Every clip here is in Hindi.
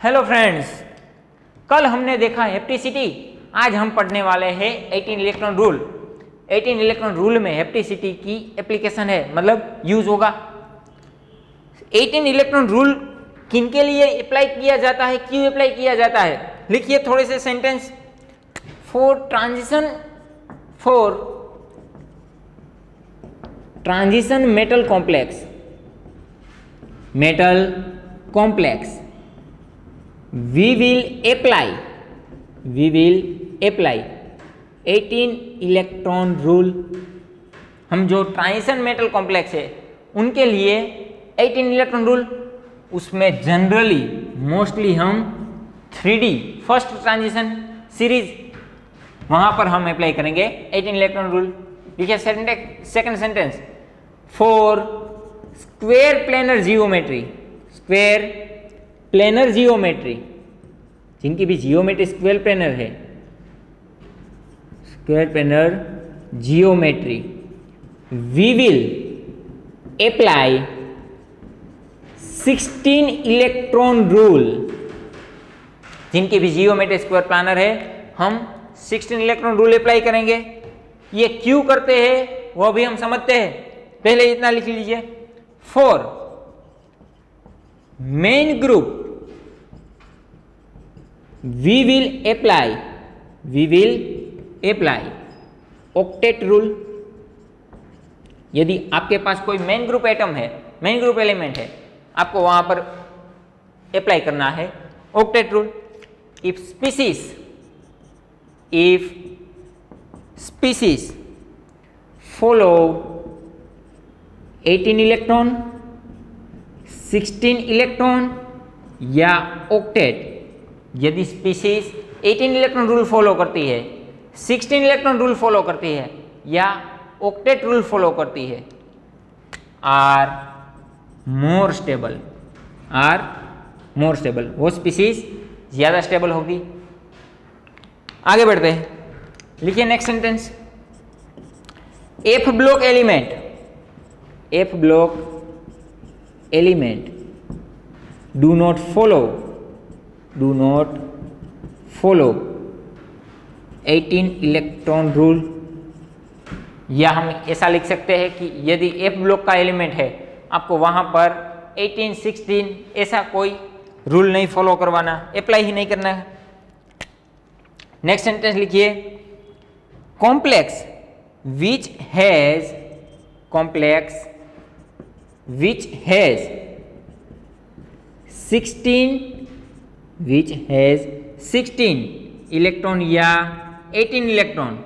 हेलो फ्रेंड्स, कल हमने देखा हेप्टिसिटी, आज हम पढ़ने वाले हैं 18 इलेक्ट्रॉन रूल। 18 इलेक्ट्रॉन रूल में हेप्टिसिटी की एप्लीकेशन है, मतलब यूज होगा। 18 इलेक्ट्रॉन रूल किन के लिए अप्लाई किया जाता है, क्यों अप्लाई किया जाता है, लिखिए थोड़े से sentence. For transition metal complex we will apply 18 electron rule. हम जो ट्रांजिशन मेटल कॉम्प्लेक्स है उनके लिए 18 इलेक्ट्रॉन रूल, उसमें जनरली मोस्टली हम 3D फर्स्ट ट्रांजिशन सीरीज वहां पर हम अप्लाई करेंगे 18 इलेक्ट्रॉन रूल। देखिए second sentence, for square planar geometry, जिनकी भी जियोमेट्री स्क्वायर प्लेनर है, square planar geometry, we will apply 16 electron rule. जिनकी भी जियोमेट्री स्क्वायर प्लानर है हम 16 इलेक्ट्रॉन रूल अप्लाई करेंगे। ये क्यों करते हैं वो भी हम समझते हैं, पहले इतना लिख लीजिए। For main group we will apply octet rule. यदि आपके पास कोई मेन ग्रुप एटम है, मेन ग्रुप एलिमेंट है, आपको वहां पर अप्लाई करना है octet rule. If species follow 18 electron, 16 electron या ऑक्टेट, यदि स्पीसीज 18 इलेक्ट्रॉन रूल फॉलो करती है, 16 इलेक्ट्रॉन रूल फॉलो करती है या ऑक्टेट रूल फॉलो करती है, आर मोर स्टेबल, वो स्पीसीज ज्यादा स्टेबल होगी। आगे बढ़ते हैं, लिखिए next sentence. F block element do not follow 18 electron rule. या हम ऐसा लिख सकते हैं कि यदि एफ ब्लॉक का एलिमेंट है, आपको वहां पर 18, 16 ऐसा कोई रूल नहीं फॉलो करवाना, अप्लाई ही नहीं करना है। नेक्स्ट सेंटेंस लिखिए, कॉम्प्लेक्स विच हैज 16 इलेक्ट्रॉन या 18 इलेक्ट्रॉन,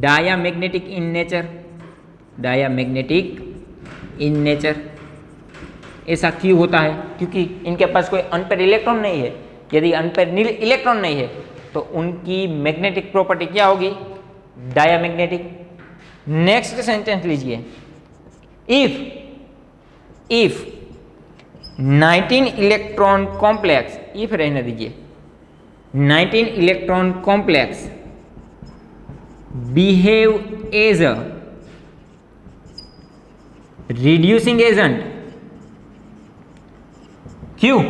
डायामैग्नेटिक इन नेचर। ऐसा क्यों होता है? क्योंकि इनके पास कोई अनपेयर इलेक्ट्रॉन नहीं है। यदि अनपेयर इलेक्ट्रॉन नहीं है तो उनकी मैग्नेटिक प्रॉपर्टी क्या होगी? डायामैग्नेटिक। नेक्स्ट सेंटेंस लीजिए, इफ 19 इलेक्ट्रॉन कॉम्प्लेक्स, इफ रहने दीजिए, 19 electron complex behave as a reducing agent. क्यों?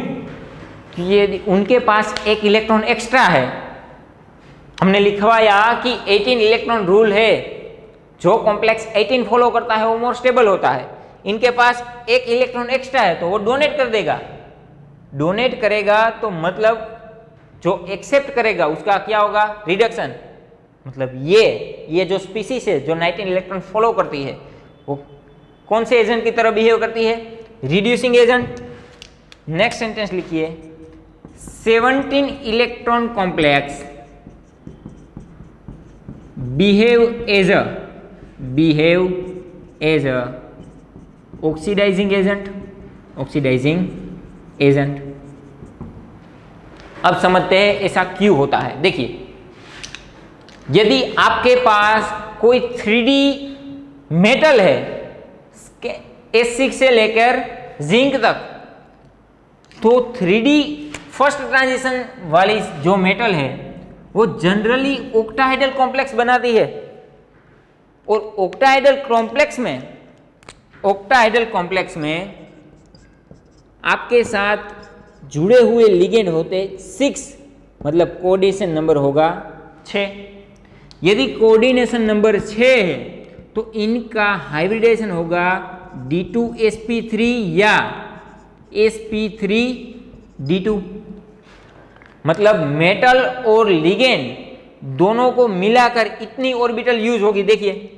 यदि उनके पास एक इलेक्ट्रॉन एक्स्ट्रा है, हमने लिखवाया कि 18 इलेक्ट्रॉन रूल है, जो कॉम्प्लेक्स 18 फॉलो करता है वो मोर स्टेबल होता है। इनके पास एक इलेक्ट्रॉन एक्स्ट्रा है तो वो डोनेट कर देगा। डोनेट करेगा तो मतलब जो एक्सेप्ट करेगा उसका क्या होगा? रिडक्शन। मतलब ये जो स्पीसीज है जो 19 इलेक्ट्रॉन फॉलो करती है वो कौन से एजेंट की तरह बिहेव करती है? Reducing agent. नेक्स्ट सेंटेंस लिखिए, 17 electron complex behave as a oxidizing agent. अब समझते हैं ऐसा क्यों होता है। देखिए, यदि आपके पास कोई 3D मेटल है, S6 से लेकर जिंक तक, तो 3D फर्स्ट ट्रांजिशन वाली जो मेटल है वो जनरली ऑक्टाहेड्रल कॉम्प्लेक्स बनाती है। और ऑक्टाहेड्रल कॉम्प्लेक्स में आपके साथ जुड़े हुए लिगेंड होते 6, मतलब कोऑर्डिनेशन नंबर होगा 6। यदि कोऑर्डिनेशन नंबर 6 है तो इनका हाइब्रिडेशन होगा D2sp3 या sp3d2। मतलब मेटल और लिगेंड दोनों को मिलाकर इतनी ऑर्बिटल यूज होगी। देखिए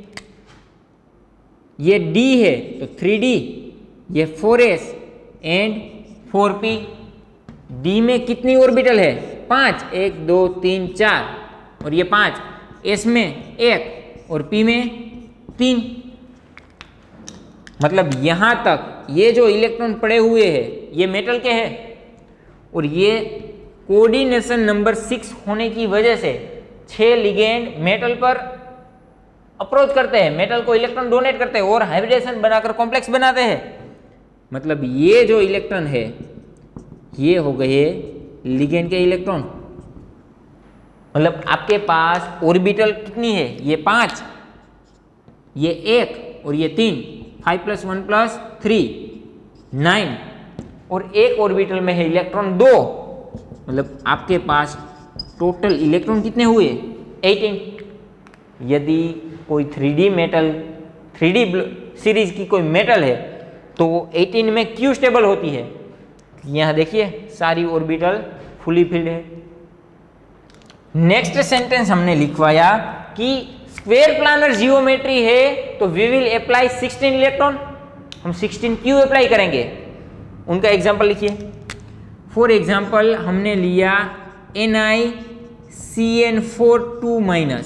ये D है तो 3D, ये 4s एंड 4p। D में कितनी ऑर्बिटल है? 5, 1 2 3 4 और ये 5। S में 1 और P में 3। मतलब यहां तक ये जो इलेक्ट्रॉन पड़े हुए हैं ये मेटल के हैं और ये कोऑर्डिनेशन नंबर 6 होने की वजह से 6 लिगेंड मेटल पर अप्रोच करते हैं, मेटल को इलेक्ट्रॉन डोनेट करते हैं और हाइब्रिडेशन बनाकर कॉम्प्लेक्स बनाते हैं। मतलब ये जो इलेक्ट्रॉन है ये हो गए लिगेंड के इलेक्ट्रॉन। मतलब आपके पास ऑर्बिटल कितनी है? ये 5, ये 1 और ये 3, 5 + 1 + 3 9 और एक ऑर्बिटल में है इलेक्ट्रॉन 2। मतलब आपके पास टोटल इलेक्ट्रॉन कितने हुए? 18। यदि कोई 3D मेटल, 3D सीरीज की कोई मेटल है तो 18 में क्यों स्टेबल होती है? यहां देखिए सारी ऑर्बिटल फुली फिल्ड है। नेक्स्ट सेंटेंस हमने लिखवाया कि स्क्वायर प्लानर जियोमेट्री है तो वी विल अप्लाई 16 इलेक्ट्रॉन। हम 16 क्यों अप्लाई करेंगे? उनका एग्जांपल लिखिए। फॉर एग्जांपल हमने लिया NiCN4 -,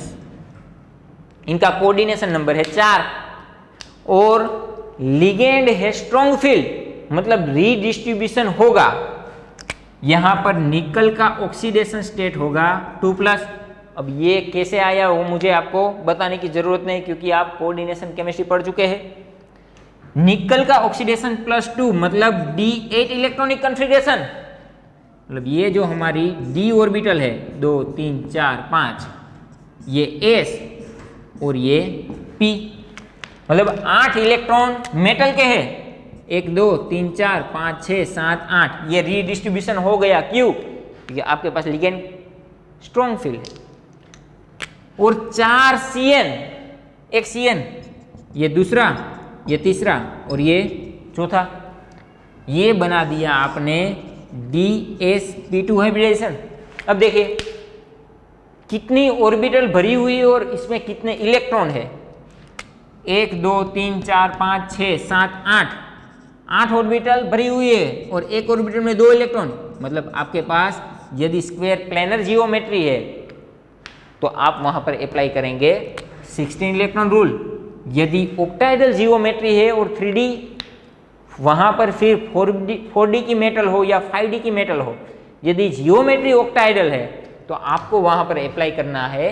इनका कोऑर्डिनेशन नंबर है 4 और लिगेंड है स्ट्रॉन्ग फील्ड, मतलब रीडिस्ट्रीब्यूशन होगा। यहां पर निकल का ऑक्सीडेशन स्टेट होगा 2+। अब ये कैसे आया वो मुझे आपको बताने की जरूरत नहीं क्योंकि आप कोऑर्डिनेशन केमिस्ट्री पढ़ चुके हैं। निकल का ऑक्सीडेशन +2 मतलब D8 इलेक्ट्रॉनिक कॉन्फ़िगरेशन। मतलब ये जो हमारी D ऑर्बिटल है 2 3 4 5, ये S और ये P, मतलब 8 इलेक्ट्रॉन मेटल के हैं। 1 2 3 4 5 6 7 8, ये रीडिस्ट्रीब्यूशन हो गया। क्यों? क्योंकि आपके पास लिगेंड स्ट्रॉन्ग फील्ड है। और 4 CN, एक CN, ये दूसरा, ये तीसरा और ये चौथा, ये बना दिया आपने DsP2 हाइब्रिडेशन। अब देखिए कितनी ऑर्बिटल भरी हुई और इसमें कितने इलेक्ट्रॉन है? 1 2 3 4 5 6 7 8 ऑर्बिटल भरी हुई है और एक ऑर्बिटल में 2 इलेक्ट्रॉन। मतलब आपके पास यदि स्क्वायर प्लेनर जियोमेट्री है तो आप वहां पर अप्लाई करेंगे 16 इलेक्ट्रॉन रूल। यदि ऑक्टाइडल जियोमेट्री है और 3D, वहां पर फिर 4D की मेटल हो या 5D की मेटल हो, यदि जियोमेट्री ऑक्टाइडल है तो आपको वहां पर अप्लाई करना है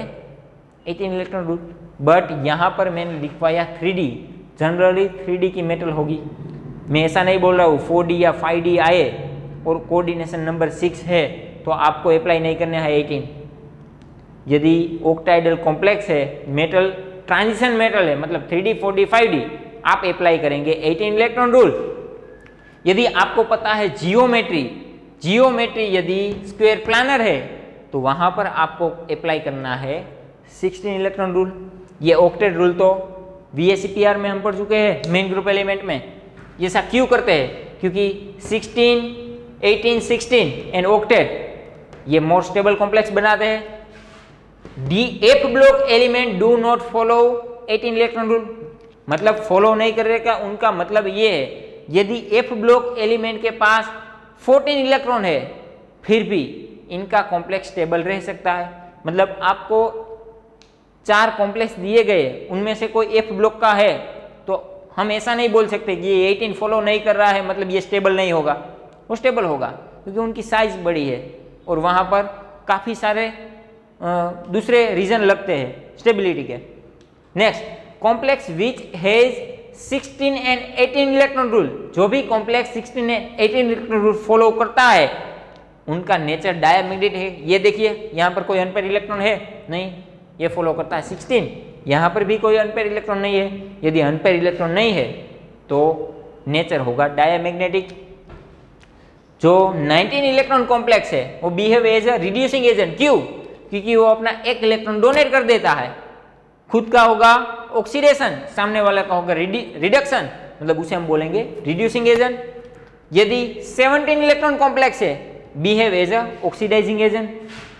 18 इलेक्ट्रॉन रूल। बट यहां पर मैंने लिखवाया 3D, जनरली 3D की मेटल होगी। मैं ऐसा नहीं बोल रहा हूँ 4D या 5D आए और कोऑर्डिनेशन नंबर 6 है तो आपको अप्लाई नहीं करना है 18। यदि ऑक्टाइडल कॉम्प्लेक्स है, मेटल ट्रांजिशन मेटल है, मतलब 3D 4D 5D, आप अप्लाई करेंगे 18 इलेक्ट्रॉन रूल। यदि आपको पता है जियोमेट्री यदि स्क्वायर प्लानर है तो वहां पर आपको अप्लाई करना है 16 इलेक्ट्रॉन रूल। ये ऑक्टेट रूल तो VSEPR में हम पढ़ चुके हैं, मेन ग्रुप एलिमेंट में। ये ऐसा क्यों करते हैं? क्योंकि 16 18 16 एंड ऑक्टेट ये मोर स्टेबल कॉम्प्लेक्स बनाते हैं। F block element do not follow 18 electron rule, मतलब फॉलो नहीं करेगा। उनका मतलब ये है यदि F ब्लॉक एलिमेंट के पास 14 इलेक्ट्रॉन है फिर भी इनका कॉम्प्लेक्स स्टेबल रह सकता है। मतलब आपको 4 कॉम्प्लेक्स दिए गए, उनमें से कोई F ब्लॉक का है तो हम ऐसा नहीं बोल सकते कि ये 18 फॉलो नहीं कर रहा है मतलब ये स्टेबल नहीं होगा। वो स्टेबल होगा क्योंकि उनकी साइज बड़ी है और वहां पर काफी सारे दूसरे रीजन लगते हैं स्टेबिलिटी के। Next, complex which has 16 and 18 electron rule, जो भी complex 16 and 18 electron rule follow करता है उनका नेचर डायमैग्नेटिक है। ये देखिए यहाँ पर कोई अनपेयर इलेक्ट्रॉन है नहीं, ये फॉलो करता है 16। यहाँ पर भी कोई अनपेयर इलेक्ट्रॉन नहीं है। यदि अनपेयर इलेक्ट्रॉन नहीं है तो नेचर होगा डायमैग्नेटिक। जो 19 इलेक्ट्रॉन कॉम्प्लेक्स है वो behave as a reducing agent. क्यों? क्योंकि वो अपना एक इलेक्ट्रॉन डोनेट कर देता है। खुद का होगा ऑक्सीडेशन, सामने वाला का होगा रिडक्शन, मतलब उसे हम बोलेंगे रिड्यूसिंग एजेंट। यदि 17 इलेक्ट्रॉन कॉम्प्लेक्स है, behave as a oxidizing agent,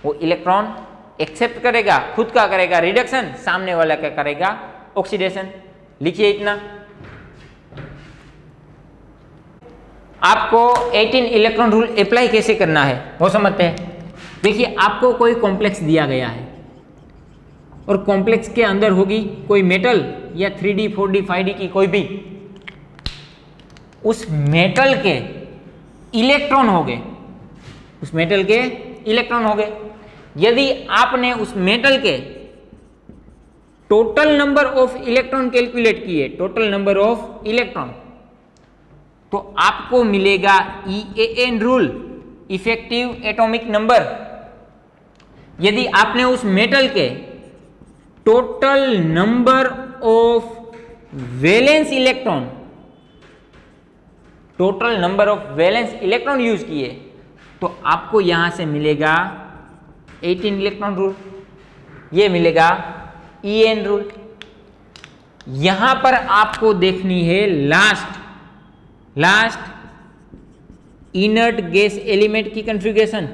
वो इलेक्ट्रॉन एक्सेप्ट करेगा, खुद का करेगा रिडक्शन, सामने वाला का करेगा ऑक्सीडेशन। लिखिए इतना। आपको 18 इलेक्ट्रॉन रूल अप्लाई कैसे करना है वो समझते हैं। देखिए, आपको कोई कॉम्प्लेक्स दिया गया है और कॉम्प्लेक्स के अंदर होगी कोई मेटल या 3D 4D 5D की कोई भी, उस मेटल के इलेक्ट्रॉन हो गए, उस मेटल के इलेक्ट्रॉन हो गए। यदि आपने उस मेटल के total number of electron calculate किए, टोटल नंबर ऑफ इलेक्ट्रॉन, तो आपको मिलेगा EAN rule, effective atomic number. यदि आपने उस मेटल के total number of valence electron, total number of valence electron use किए, तो आपको यहां से मिलेगा 18 इलेक्ट्रॉन रूल, ये मिलेगा EAN रूल। यहां पर आपको देखनी है लास्ट इनर्ट गैस एलिमेंट की कॉन्फ़िगरेशन।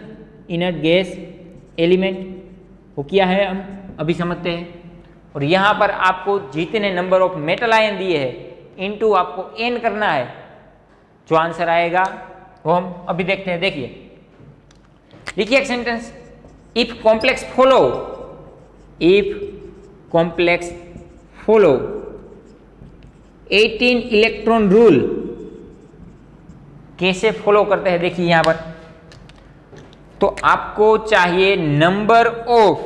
इनर्ट गैस एलिमेंट वो क्या है हम अभी समझते हैं। और यहां पर आपको जितने नंबर ऑफ मेटल आयन दिए हैं इनटू आपको n करना है, जो आंसर आएगा वो हम अभी देखते हैं। देखिए, लिखिए एक sentence, if complex follow 18 electron rule. कैसे फॉलो करते हैं देखिए यहां पर, तो आपको चाहिए number of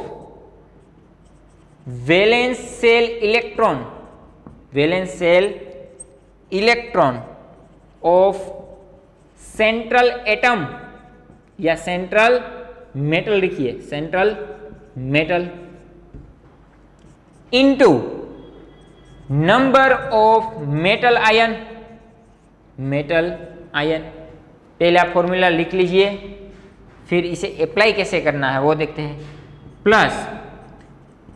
valence shell electron of central atom या सेंट्रल मेटल, लिखिए central metal, into number of metal ion. पहले आप फॉर्मूला लिख लीजिए, फिर इसे अप्लाई कैसे करना है वो देखते हैं। Plus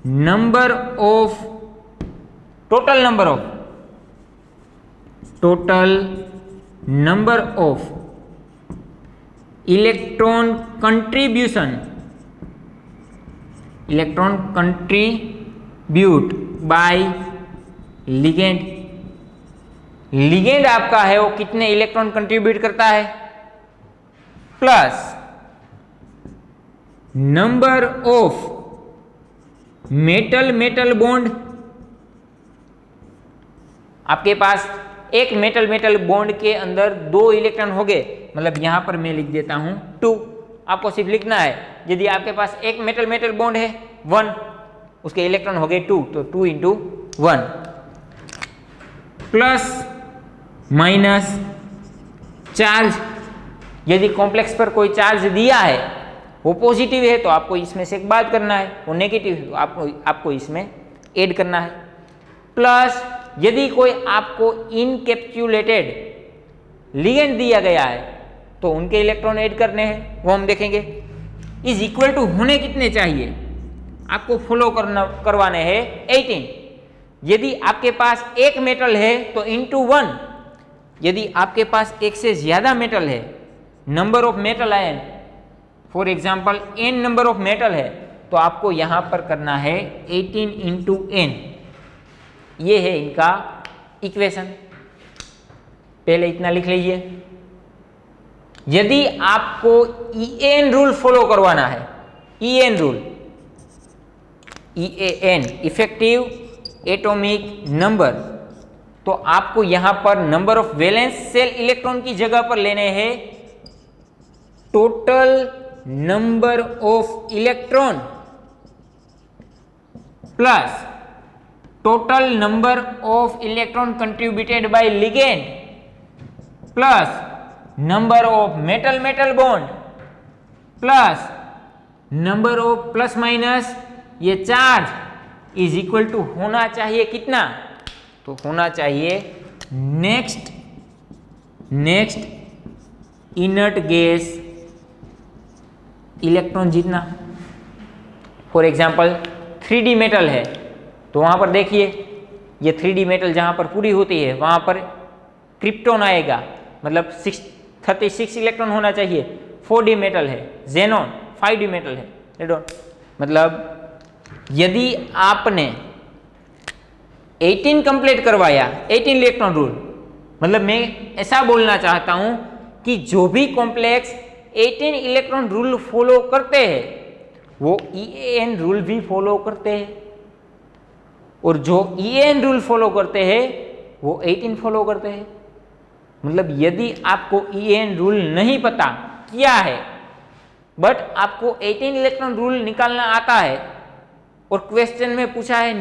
number of total number of electron contribute by ligand. Ligand आपका है वो कितने इलेक्ट्रॉन कंट्रीब्यूट करता है, plus number of metal bond. आपके पास एक मेटल बॉन्ड के अंदर 2 इलेक्ट्रॉन हो गए, मतलब यहां पर मैं लिख देता हूं 2। आपको सिर्फ लिखना है, यदि आपके पास एक मेटल बॉन्ड है 1, उसके इलेक्ट्रॉन हो गए 2, तो 2 × 1 प्लस माइनस चार्ज। यदि कॉम्प्लेक्स पर कोई चार्ज दिया है, वो पॉजिटिव है तो आपको इसमें से एक बात करना है, वो नेगेटिव है तो आपको इसमें ऐड करना है। प्लस यदि कोई आपको इनकैप्सुलेटेड लिगेंड दिया गया है तो उनके इलेक्ट्रॉन ऐड करने हैं, वो हम देखेंगे। इज इक्वल टू होने कितने चाहिए, आपको फॉलो करवाने हैं 18। यदि आपके पास एक मेटल है तो इंटू 1। यदि आपके पास एक से ज्यादा मेटल है, number of metal ion for example n number of metal है, तो आपको यहां पर करना है 18 × n। ये है इनका इक्वेशन। पहले इतना लिख लीजिए। यदि आपको EAN रूल फॉलो करवाना है, EAN rule, EAN effective atomic number, तो आपको यहां पर number of valence shell electron की जगह पर लेने हैं total number of electron plus total number of electron contributed bye ligand plus number of metal bond plus number of plus minus ये चार्ज इज इक्वल टू होना चाहिए कितना, तो होना चाहिए नेक्स्ट इनर्ट गैस इलेक्ट्रॉन जितना। फॉर एग्जाम्पल 3D मेटल है तो वहाँ पर देखिए ये 3D मेटल जहाँ पर पूरी होती है वहाँ पर क्रिप्टॉन आएगा, मतलब 36 इलेक्ट्रॉन होना चाहिए। 4D मेटल है जेनॉन, 5D मेटल है रेडॉन। मतलब यदि आपने 18 कंप्लीट करवाया, 18 इलेक्ट्रॉन रूल, मतलब मैं ऐसा बोलना चाहता हूं कि जो भी कॉम्प्लेक्स 18 इलेक्ट्रॉन रूल फॉलो करते हैं वो EAN रूल भी फॉलो करते हैं, और जो EAN रूल फॉलो करते हैं वो 18 फॉलो करते हैं। मतलब यदि आपको EAN रूल नहीं पता क्या है बट आपको 18 इलेक्ट्रॉन रूल निकालना आता है और क्वेश्चन में पूछा है,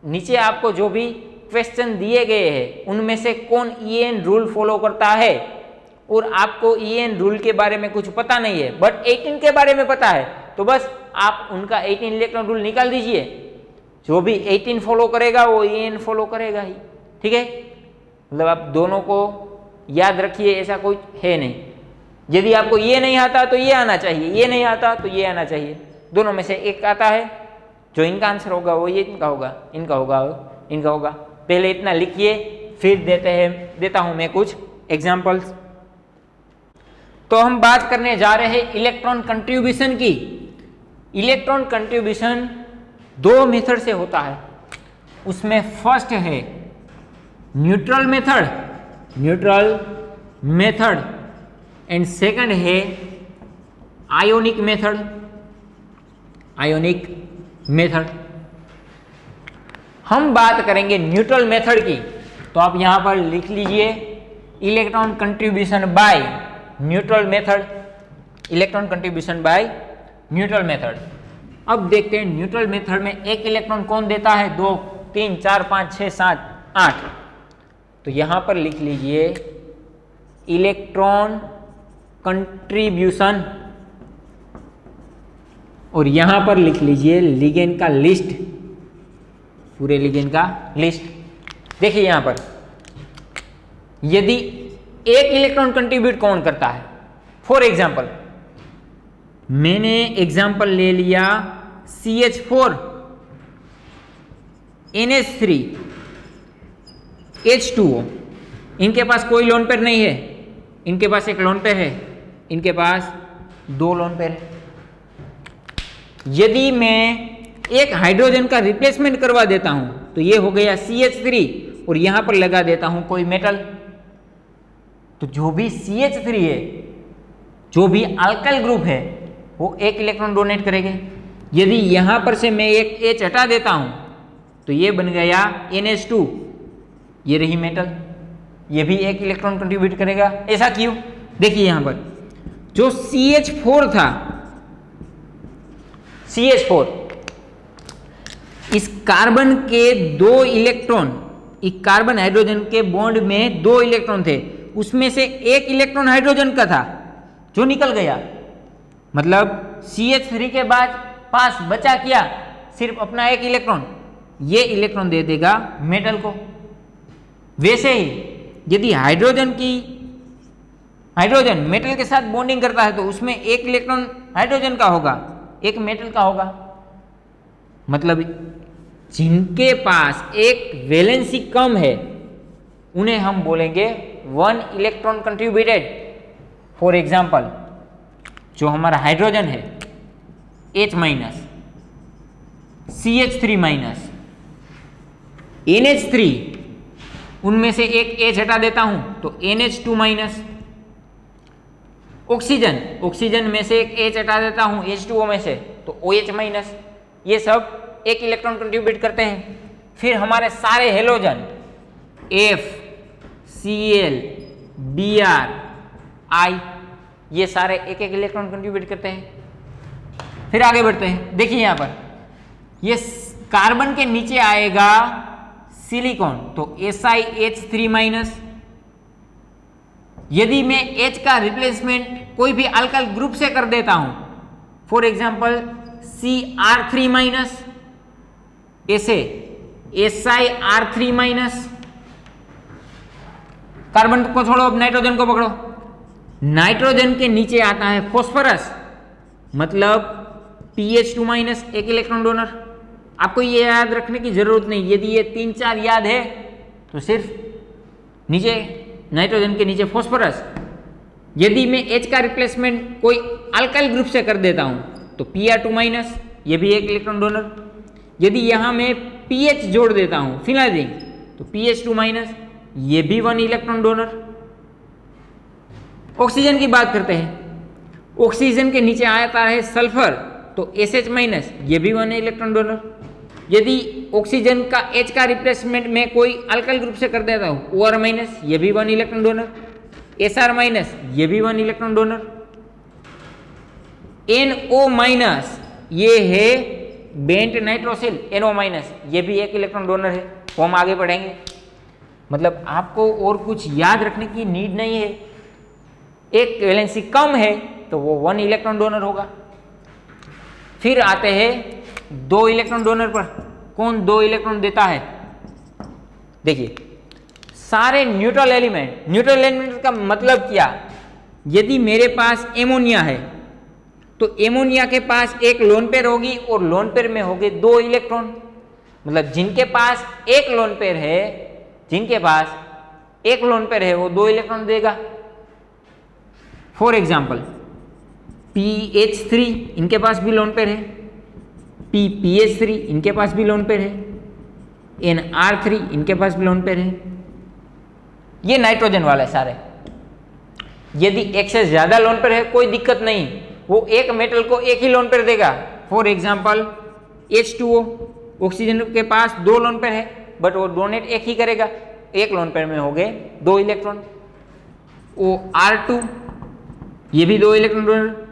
नीचे आपको जो भी क्वेश्चन दिए गए हैं उनमें से कौन EAN रूल फॉलो करता है, और आपको EAN रूल के बारे में कुछ पता नहीं है बट 18 के बारे में पता है, तो बस आप उनका 18 इलेक्ट्रॉन रूल निकाल दीजिए। जो भी 18 फॉलो करेगा वो EAN फॉलो करेगा ही, ठीक है। मतलब आप दोनों को याद रखिए, ऐसा कोई है नहीं। यदि आपको ये नहीं आता तो ये आना चाहिए, ये नहीं आता तो ये आना चाहिए, दोनों में से एक आता है, जो इनका आंसर होगा वो ये इनका होगा, इनका होगा इनका होगा। पहले इतना लिखिए, फिर देता हूं मैं कुछ एग्जांपल्स। तो हम बात करने जा रहे हैं इलेक्ट्रॉन कंट्रीब्यूशन की। इलेक्ट्रॉन कंट्रीब्यूशन 2 मेथड से होता है। उसमें फर्स्ट है न्यूट्रल मेथड एंड सेकंड है आयोनिक मेथड। हम बात करेंगे न्यूट्रल मेथड की, तो आप यहां पर लिख लीजिए electron contribution by neutral method, electron contribution by neutral method. अब देखते हैं न्यूट्रल मेथड में एक इलेक्ट्रॉन कौन देता है, 2 3 4 5 6 7 8। तो यहां पर लिख लीजिए इलेक्ट्रॉन कंट्रीब्यूशन, और यहां पर लिख लीजिए लिगेंड का लिस्ट, पूरे लिगेंड का लिस्ट। देखिए यहां पर यदि एक इलेक्ट्रॉन कंट्रीब्यूट कौन करता है, फॉर एग्जाम्पल मैंने एग्जाम्पल ले लिया CH4 NH3 H2O। इनके पास कोई लोन पेयर नहीं है, इनके पास एक लोन पेयर है, इनके पास 2 लोन पेयर है। यदि मैं एक हाइड्रोजन का रिप्लेसमेंट करवा देता हूं तो ये हो गया CH3, और यहां पर लगा देता हूं कोई मेटल, तो जो भी CH3 है, जो भी अल्काइल ग्रुप है, वो एक इलेक्ट्रॉन डोनेट करेंगे। यदि यहां पर से मैं एक H हटा देता हूं तो ये बन गया NH2, ये रही मेटल, ये भी एक इलेक्ट्रॉन कंट्रीब्यूट करेगा। ऐसा क्यों? देखिए यहां पर जो CH4 था, CH4, इस कार्बन के 2 इलेक्ट्रॉन, इस कार्बन हाइड्रोजन के बॉन्ड में 2 इलेक्ट्रॉन थे, उसमें से एक इलेक्ट्रॉन हाइड्रोजन का था जो निकल गया। मतलब CH3 के बाद पास बचा क्या, सिर्फ अपना एक इलेक्ट्रॉन, ये इलेक्ट्रॉन दे देगा मेटल को। वैसे ही यदि हाइड्रोजन मेटल के साथ बॉन्डिंग करता है तो उसमें एक इलेक्ट्रॉन हाइड्रोजन का होगा, एक मेटल का होगा। मतलब जिनके पास एक वैलेंसी कम है उन्हें हम बोलेंगे 1 इलेक्ट्रॉन कंट्रीब्यूटेड। फॉर एग्जाम्पल जो हमारा हाइड्रोजन है H minus, CH3 minus, NH3, उनमें से एक H हटा देता हूं तो NH2 माइनस। ऑक्सीजन में से एक H हटा देता हूं H2O में से तो OH माइनस। ये सब एक इलेक्ट्रॉन कंट्रीब्यूट करते हैं। फिर हमारे सारे halogen F, Cl, Br, I, ये सारे एक एक इलेक्ट्रॉन कंट्रीब्यूट करते हैं। फिर आगे बढ़ते हैं, देखिए यहां पर ये कार्बन के नीचे आएगा सिलिकॉन तो SiH3 माइनस। यदि मैं H का रिप्लेसमेंट कोई भी अल्काइल ग्रुप से कर देता हूं, फॉर एग्जांपल Cr3 माइनस, ऐसे SiR3 माइनस। कार्बन को छोड़ो, अब नाइट्रोजन को पकड़ो, नाइट्रोजन के नीचे आता है फॉस्फोरस, मतलब PH2- एक इलेक्ट्रॉन डोनर। आपको ये याद रखने की जरूरत नहीं, यदि ये 3-4 याद है तो सिर्फ नीचे नाइट्रोजन के नीचे फॉस्फोरस। यदि मैं H का रिप्लेसमेंट कोई अल्काइल ग्रुप से कर देता हूं तो Pr2-, ये भी एक इलेक्ट्रॉन डोनर। यदि यहां मैं PH जोड़ देता हूं फिनाइलिन तो PH2-, ये भी 1 इलेक्ट्रॉन डोनर। ऑक्सीजन की बात करते हैं। ऑक्सीजन के नीचे आता है सल्फर, तो SH-, ये भी 1 इलेक्ट्रॉन डोनर। यदि ऑक्सीजन का H का रिप्लेसमेंट में कोई अल्काइल ग्रुप से कर देता हूं OR-, ये भी 1 इलेक्ट्रॉन डोनर। SR-, ये भी 1 इलेक्ट्रॉन डोनर। NO-, ये है बेंट नाइट्रोसिल, NO-, ये भी एक इलेक्ट्रॉन डोनर है। वो हम आगे पढ़ेंगे। मतलब आपको और कुछ याद रखने की नीड नहीं है। एक वैलेंसी कम है तो वो 1 इलेक्ट्रॉन डोनर होगा। फिर आते हैं 2 इलेक्ट्रॉन डोनर पर। कौन 2 इलेक्ट्रॉन देता है? देखिए, सारे न्यूट्रल एलिमेंट, न्यूट्रल एलिमेंट का मतलब क्या? यदि मेरे पास एमोनिया है तो एमोनिया के पास एक लोन पेयर होगी और लोन पेयर में होंगे 2 इलेक्ट्रॉन। मतलब जिनके पास एक लोन पेयर है, जिनके पास एक लोन पेयर है वो 2 इलेक्ट्रॉन देगा। फॉर एग्जाम्पल PH3, इनके पास भी लोन पेयर है। PPH3, इनके पास भी लोन पेयर है। NR3, इनके पास भी लोन पेयर है। ये नाइट्रोजन वाले सारे। यदि एक से ज्यादा लोन पेयर है कोई दिक्कत नहीं, वो एक मेटल को एक ही लोन पेयर देगा। फॉर एग्जाम्पल H2O, ऑक्सीजन के पास 2 लोन पेयर है बट वो डोनेट एक ही करेगा, एक लोन पेयर में हो गए 2 इलेक्ट्रॉन। OR2, ये भी 2 इलेक्ट्रॉन डोनर।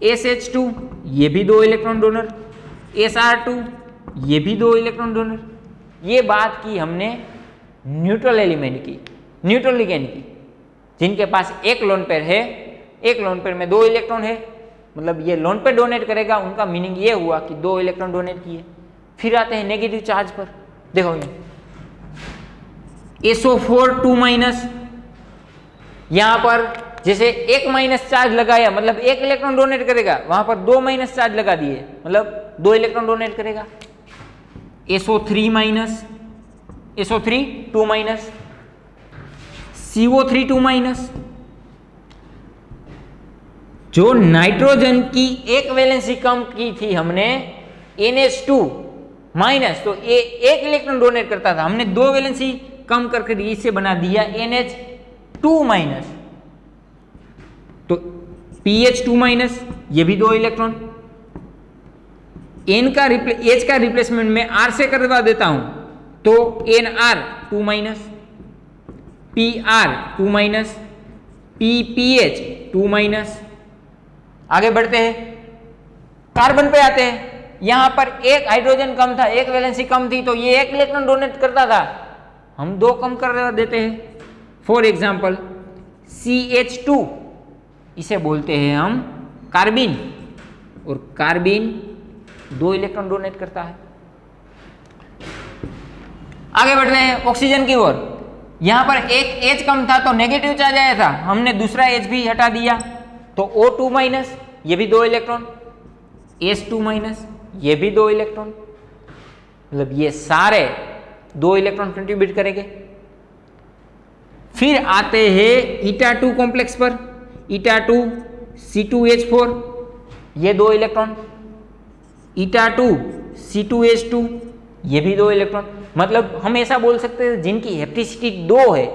SH2, ये भी 2 इलेक्ट्रॉन डोनर। SR2, ये भी 2 इलेक्ट्रॉन डोनर। ये बात की हमने न्यूट्रल एलिमेंट की, न्यूट्रल लिगेंड की, जिनके पास एक लोन पेयर है, एक लोन पेयर में 2 इलेक्ट्रॉन है, मतलब ये लोन पेयर डोनेट करेगा। उनका मीनिंग ये हुआ कि 2 इलेक्ट्रॉन डोनेट किए। फिर आते हैं नेगेटिव चार्ज पर। देखो ये SO4 2-, यहां पर जैसे 1- चार्ज लगाया मतलब 1 इलेक्ट्रॉन डोनेट करेगा, वहां पर 2- चार्ज लगा दिए मतलब 2 इलेक्ट्रॉन डोनेट करेगा। SO3-, SO3 2-, CO3 2-। जो नाइट्रोजन की एक वैलेंसी कम की थी हमने NH2-, तो ये 1 इलेक्ट्रॉन डोनेट करता था, हमने 2 वैलेंसी कम करके इसे बना दिया NH2-। तो PH2-, ये भी 2 इलेक्ट्रॉन। H का रिप्लेसमेंट में R से करवा देता हूं तो NR2-, PR2-, PPH2-। आगे बढ़ते हैं, कार्बन पे आते हैं। यहां पर एक हाइड्रोजन कम था, एक वैलेंसी कम थी, तो ये 1 इलेक्ट्रॉन डोनेट करता था, हम 2 कम कर देते हैं। फॉर एग्जाम्पल CH2, इसे बोलते हैं हम कार्बिन, और कार्बिन 2 इलेक्ट्रॉन डोनेट करता है। आगे बढ़ रहे हैं ऑक्सीजन की ओर। यहां पर एक H कम था तो नेगेटिव चार्ज आया था, हमने दूसरा H भी हटा दिया तो O2-, ये भी 2 इलेक्ट्रॉन। S2-, ये भी 2 इलेक्ट्रॉन। मतलब ये सारे 2 इलेक्ट्रॉन कंट्रीब्यूट करेंगे। फिर आते हैं eta2 कॉम्प्लेक्स पर। eta2 C2H4, ये 2 इलेक्ट्रॉन। eta2 C2H2, ये भी 2 इलेक्ट्रॉन। मतलब हम ऐसा बोल सकते हैं जिनकी हेप्टिसिटी 2 है,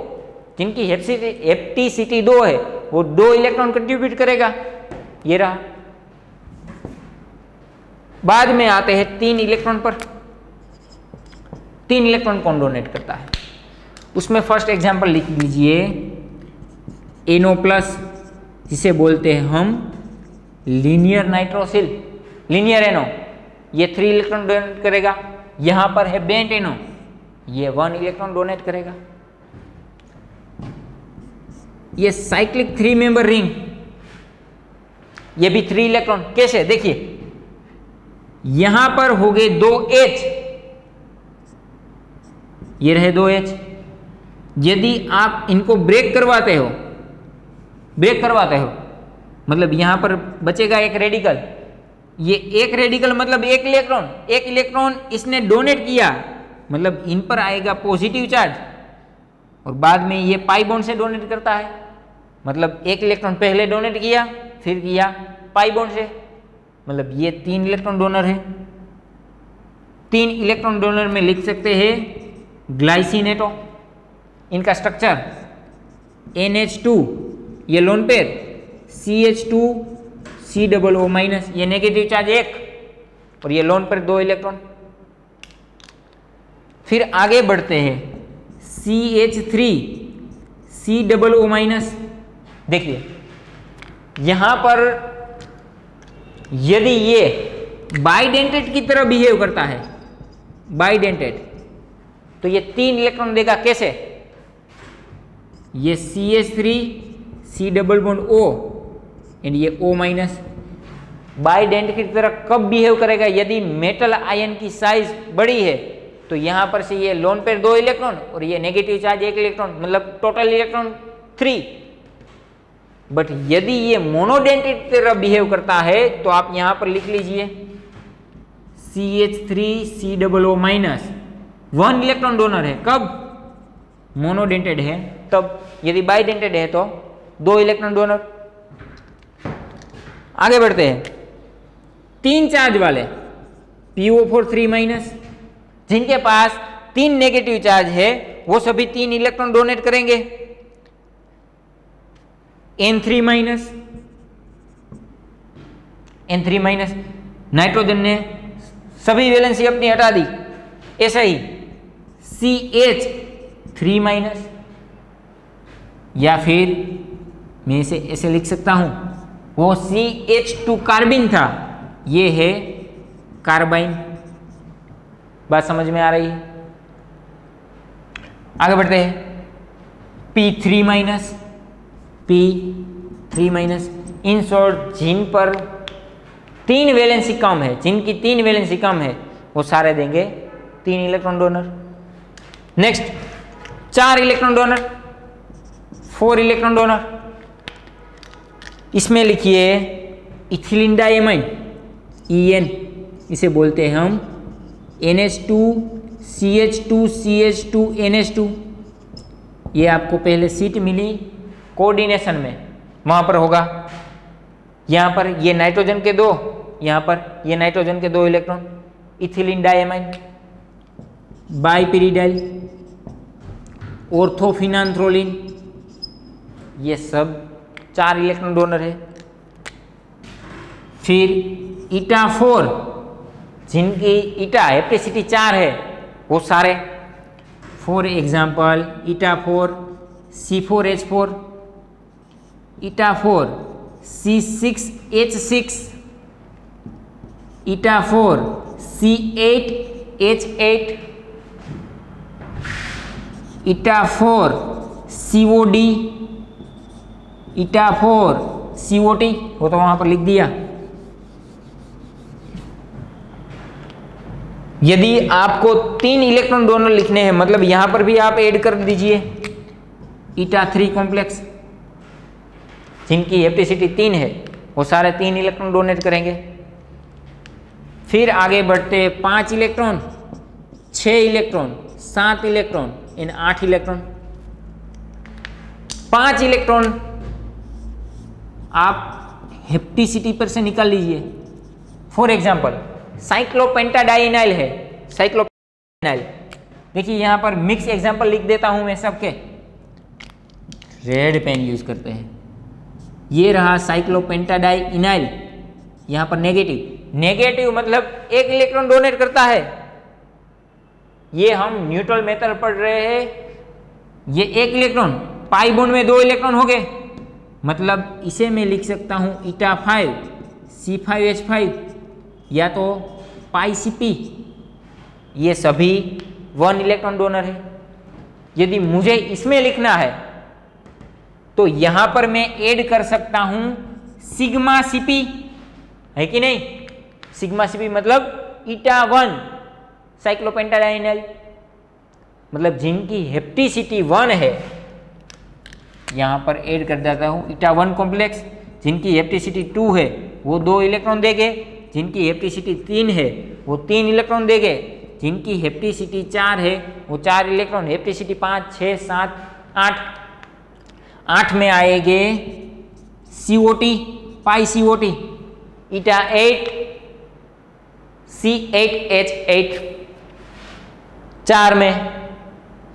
जिनकी हेप्टिसिटी 2 है वो 2 इलेक्ट्रॉन कंट्रीब्यूट करेगा। ये रहा। बाद में आते हैं 3 इलेक्ट्रॉन पर। 3 इलेक्ट्रॉन कौन डोनेट करता है? उसमें फर्स्ट एग्जांपल लिख लीजिए NO+, जिसे बोलते हैं हम लीनियर नाइट्रोसिल, लीनियर NO, ये 3 इलेक्ट्रॉन डोनेट करेगा। यहां पर है बेंट NO, ये 1 इलेक्ट्रॉन डोनेट करेगा। ये साइक्लिक 3 मेंबर रिंग, ये भी 3 इलेक्ट्रॉन। कैसे? देखिए, यहां पर हो गए 2 H, ये रहे 2 H। यदि आप इनको ब्रेक करवाते हो ब्रेक करवाते हो, मतलब यहाँ पर बचेगा एक रेडिकल। ये एक रेडिकल मतलब एक इलेक्ट्रॉन इसने डोनेट किया, मतलब इन पर आएगा पॉजिटिव चार्ज, और बाद में ये पाई बॉन्ड से डोनेट करता है, मतलब एक इलेक्ट्रॉन पहले डोनेट किया फिर किया पाई बॉन्ड से, मतलब ये 3 इलेक्ट्रॉन डोनर है। 3 इलेक्ट्रॉन डोनर में लिख सकते हैं ग्लाइसिन एटो। इनका स्ट्रक्चर NH2 ये लोन पेयर, CH2 COO- ये नेगेटिव चार्ज 1 और ये लोन पेयर 2 इलेक्ट्रॉन। फिर आगे बढ़ते हैं CH3 COO-। देखिए यहां पर यदि ये बाइडेंटेट की तरह बिहेव करता है, बाइडेंटेट, तो ये 3 इलेक्ट्रॉन देगा। कैसे? ये CH3 COO एंड ये O-। बाइडेंट की तरह कब बिहेव करेगा? यदि मेटल आयन की साइज बड़ी है, तो यहां पर से ये लोन पेयर 2 इलेक्ट्रॉन और ये नेगेटिव चार्ज 1 इलेक्ट्रॉन, मतलब टोटल इलेक्ट्रॉन 3। बट यदि ये मोनोडेंटेट की तरह बिहेव करता है तो आप यहां पर लिख लीजिए CH3 COO-, 1 इलेक्ट्रॉन डोनर है। कब? मोनोडेंटेड है तब। यदि बाइडेंटेड है तो 2 इलेक्ट्रॉन डोनर। आगे बढ़ते हैं 3 चार्ज वाले PO4 3-, जिनके पास 3 नेगेटिव चार्ज है, वो सभी 3 इलेक्ट्रॉन डोनेट करेंगे। N3-, नाइट्रोजन ने सभी वैलेंसी अपनी हटा दी। ऐसा ही CH3-, या फिर मैं इसे ऐसे लिख सकता हूं, वो CH2 कार्बिन था, ये है कार्बाइन। बात समझ में आ रही है? आगे बढ़ते हैं P3-, इन शॉर्ट जिन पर 3 वैलेंसी कम है, जिनकी 3 वैलेंसी कम है, वो सारे देंगे 3 electron donor. Next 4 electron donor, 4 electron donor. इसमें लिखिए इथिलीन डायमाइन, EN, इसे बोलते हैं हम NH2 CH2 CH2 NH2। ये आपको पहले सीट मिली कोऑर्डिनेशन में, वहां पर होगा। यहां पर ये नाइट्रोजन के 2, यहां पर ये नाइट्रोजन के 2 इलेक्ट्रॉन, इथिलीन डायमाइन, बाइपिरिडाइल, ऑर्थोफिनांथ्रोलिन, ये सब 4 इलेक्ट्रॉन डोनर है। फिर ईटा4, जिनकी ईटा हैप्टिसिटी 4 है, वो सारे, for example eta C4H4, eta C6H6, eta C8H8, eta COD, eta COT, वो तो वहां पर लिख दिया। यदि आपको 3 इलेक्ट्रॉन डोनर लिखने हैं, मतलब यहां पर भी आप ऐड कर दीजिए ईटा3 कॉम्प्लेक्स, जिनकी हैप्टिसिटी 3 है, वो सारे 3 इलेक्ट्रॉन डोनेट करेंगे। फिर आगे बढ़ते 5 इलेक्ट्रॉन, 6 इलेक्ट्रॉन, 7 इलेक्ट्रॉन, इन 8 इलेक्ट्रॉन। 5 इलेक्ट्रॉन आप हैप्टिसिटी पर से निकाल लीजिए। फॉर एग्जाम्पल साइक्लोपेंटाडाइनाइल है, साइक्लोपेंटाडाइनाइल। देखिए यहां पर मिक्स एग्जाम्पल लिख देता हूं मैं सबके, रेड पेन यूज करते हैं। ये रहा साइक्लोपेंटाडाइनाइल, यहां पर नेगेटिव मतलब 1 इलेक्ट्रॉन डोनेट करता है। ये हम न्यूट्रल मेथड पढ़ रहे हैं। ये 1 इलेक्ट्रॉन, पाई बॉन्ड में 2 इलेक्ट्रॉन हो गए, मतलब इसे मैं लिख सकता हूं ईटा5 C5H5 या तो पाई CP। ये सभी 1 इलेक्ट्रॉन डोनर है। यदि मुझे इसमें लिखना है तो यहां पर मैं ऐड कर सकता हूं सिग्मा CP, है कि नहीं? सिग्मा CP मतलब ईटा1 साइक्लोपेंटाडाइनाइल, मतलब जिनकी हैप्टिसिटी 1 है, यहाँ पर ऐड कर देता हूँ ईटा 1 कॉम्प्लेक्स, जिनकी हैप्टिसिटी 2 है वो 2 इलेक्ट्रॉन देंगे, जिनकी हैप्टिसिटी 3 है वो 3 इलेक्ट्रॉन देंगे, जिनकी हैप्टिसिटी 4 है वो 4 इलेक्ट्रॉन, हैप्टिसिटी 5, 6, 7, 8, 8 में आएंगे COT, पाई COT, ईटा 8 C8H8 4 में,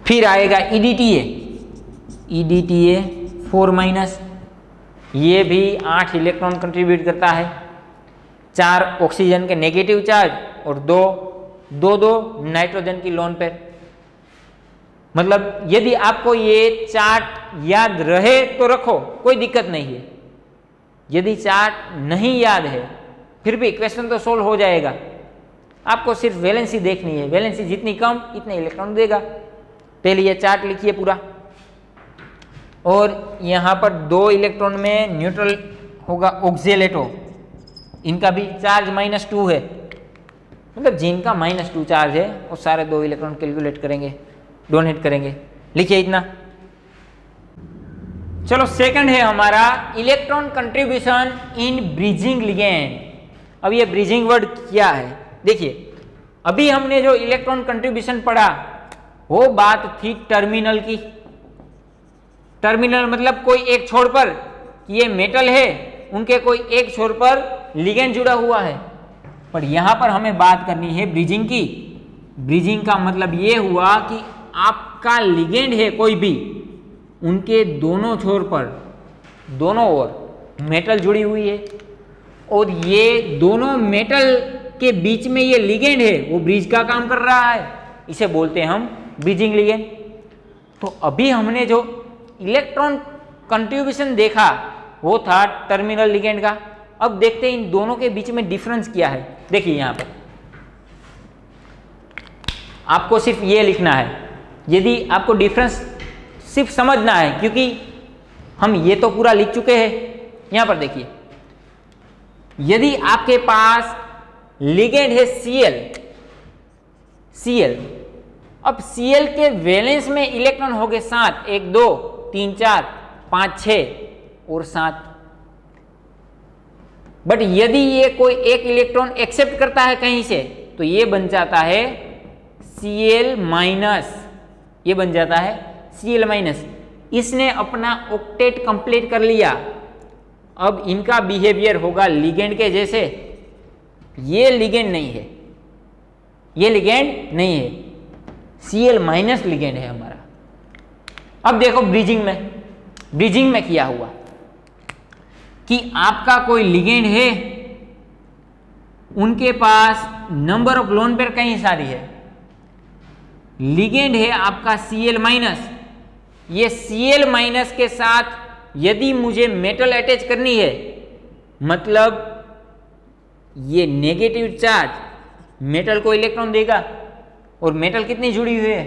फिर आएगा EDTA 4 माइनस, ये भी 8 इलेक्ट्रॉन कंट्रीब्यूट करता है, 4 ऑक्सीजन के नेगेटिव चार्ज और 2 नाइट्रोजन की लोन पेयर। मतलब यदि आपको ये चार्ट याद रहे तो रखो, कोई दिक्कत नहीं है। यदि चार्ट नहीं याद है फिर भी क्वेश्चन तो सोल्व हो जाएगा, आपको सिर्फ वैलेंसी देखनी है, वैलेंसी जितनी कम इतने इलेक्ट्रॉन देगा। पहले ये चार्ट लिखिए पूरा, और यहाँ पर 2 इलेक्ट्रॉन में न्यूट्रल होगा ऑक्जेलेटो, इनका भी चार्ज -2 है, मतलब जिनका -2 चार्ज है वो सारे 2 इलेक्ट्रॉन कैलकुलेट करेंगे, डोनेट करेंगे। लिखिए इतना। चलो सेकंड है हमारा electron contribution in bridging ligand. अब ये ब्रिजिंग वर्ड क्या है देखिए, अभी हमने जो इलेक्ट्रॉन कंट्रीब्यूशन पढ़ा वो बात थी टर्मिनल की। टर्मिनल मतलब कोई एक छोर पर, ये मेटल है, उनके कोई एक छोर पर लिगेंड जुड़ा हुआ है, पर यहां पर हमें बात करनी है ब्रिजिंग की। ब्रिजिंग का मतलब ये हुआ कि आपका लिगेंड है कोई भी, उनके दोनों छोर पर, दोनों ओर मेटल जुड़ी हुई है, और ये दोनों मेटल के बीच में ये लिगेंड है वो ब्रिज का काम कर रहा है, इसे बोलते हैं हम ब्रिजिंग लिगेंड। तो अभी हमने जो इलेक्ट्रॉन कंट्रीब्यूशन देखा वो था टर्मिनल लिगेंड का। अब देखते हैं इन दोनों के बीच में डिफरेंस क्या है। देखिए यहां पर आपको सिर्फ ये लिखना है, यदि आपको डिफरेंस सिर्फ समझना है, क्योंकि हम ये तो पूरा लिख चुके हैं। यहां पर देखिए, यदि आपके पास लिगेंड है Cl, अब Cl के वैलेंस में इलेक्ट्रॉन हो गए 7, 1 2 3 4 5 6 और 7। बट यदि ये कोई एक इलेक्ट्रॉन एक्सेप्ट करता है कहीं से, तो ये बन जाता है Cl-, ये बन जाता है Cl-। इसने अपना ऑक्टेट कंप्लीट कर लिया। अब इनका बिहेवियर होगा लिगेंड के जैसे। ये लिगेंड नहीं है, ये लिगेंड नहीं है, Cl- लिगेंड है हमारा। अब देखो ब्रिजिंग में क्या हुआ कि आपका कोई लिगेंड है, उनके पास नंबर ऑफ लोन पेयर कहीं सारी है, लिगेंड है आपका Cl-, ये Cl- के साथ यदि मुझे मेटल अटैच करनी है, मतलब ये नेगेटिव चार्ज मेटल को इलेक्ट्रॉन देगा, और मेटल कितनी जुड़ी हुई है